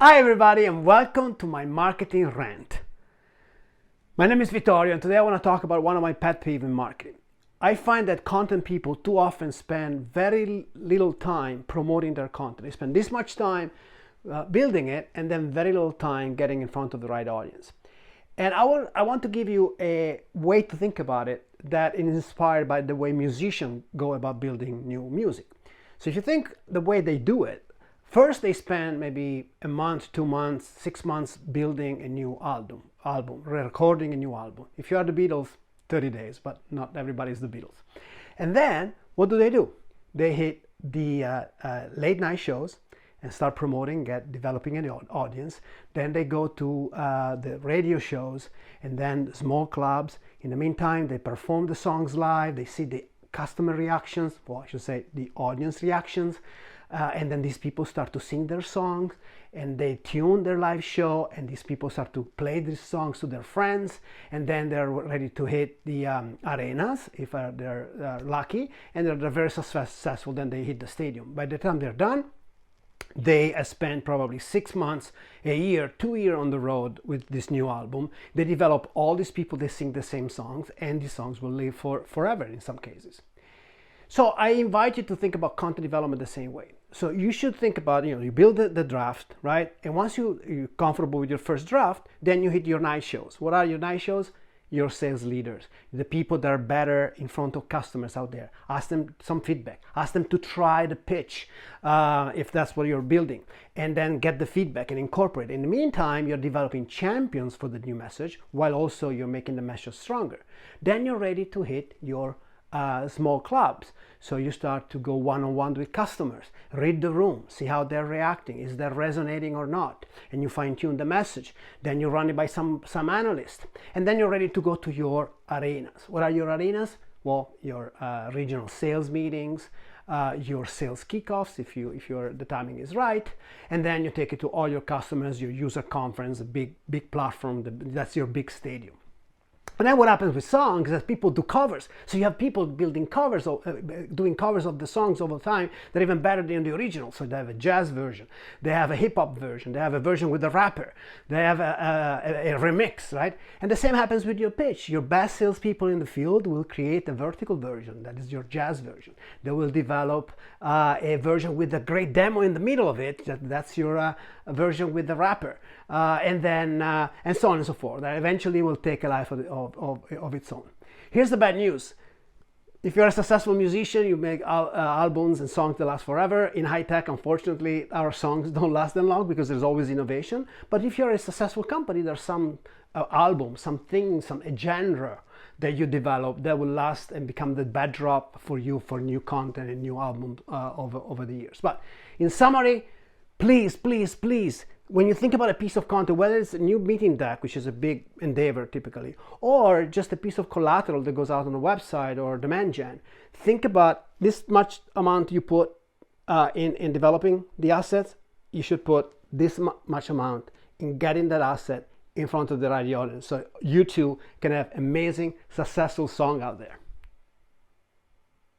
Hi everybody and welcome to my marketing rant. My name is Vittorio and today I want to talk about one of my pet peeves in marketing. I find that content people too often spend very little time promoting their content. They spend this much time building it and then very little time getting in front of the right audience. And I want to give you a way to think about it that is inspired by the way musicians go about building new music. So if you think the way they do it, first, they spend maybe a month, 2 months, 6 months building a new album, recording a new album. If you are the Beatles, 30 days, but not everybody is the Beatles. And then, what do? They hit the late night shows and start promoting, developing an audience. Then they go to the radio shows and then small clubs. In the meantime, they perform the songs live. They see the customer reactions, or I should say the audience reactions. And then these people start to sing their songs and they tune their live show, and these people start to play these songs to their friends, and then they're ready to hit the arenas if they're lucky, and they're very successful. Then they hit the stadium. By the time they're done, they spend probably 6 months, a year, 2 years on the road with this new album. They develop all these people, they sing the same songs, and these songs will live forever in some cases. So I invite you to think about content development the same way. So you should think about, you build the draft, right? And once you're comfortable with your first draft, then you hit your night shows. What are your night shows? Your sales leaders, the people that are better in front of customers out there. Ask them some feedback. Ask them to try the pitch if that's what you're building, and then get the feedback and incorporate. In the meantime, you're developing champions for the new message while also you're making the message stronger. Then you're ready to hit your small clubs. So you start to go one-on-one with customers, read the room, see how they're reacting, is that resonating or not, and you fine-tune the message. Then you run it by some analyst, and then you're ready to go to your arenas. What are your arenas? Well, your regional sales meetings, your sales kickoffs if the timing is right, and then you take it to all your customers, your user conference, a big platform. That's your big stadium. And then what happens with songs is that people do covers. So you have people building covers, doing covers of the songs over time that are even better than the original. So they have a jazz version, they have a hip hop version, they have a version with a rapper, they have a remix, right? And the same happens with your pitch. Your best salespeople in the field will create a vertical version, that is your jazz version. They will develop a version with a great demo in the middle of it, that's your version with the rapper, and so on and so forth. That eventually will take a life of its own. Here's the bad news. If you're a successful musician, you make albums and songs that last forever. In high tech, unfortunately, our songs don't last that long because there's always innovation. But if you're a successful company, there's some album, something, a genre that you develop that will last and become the bedrock for you for new content and new albums over the years. But in summary, please, when you think about a piece of content, whether it's a new meeting deck, which is a big endeavor typically, or just a piece of collateral that goes out on a website or demand gen, think about this much amount you put in developing the assets. You should put this much amount in getting that asset in front of the right audience, so you too can have amazing, successful song out there.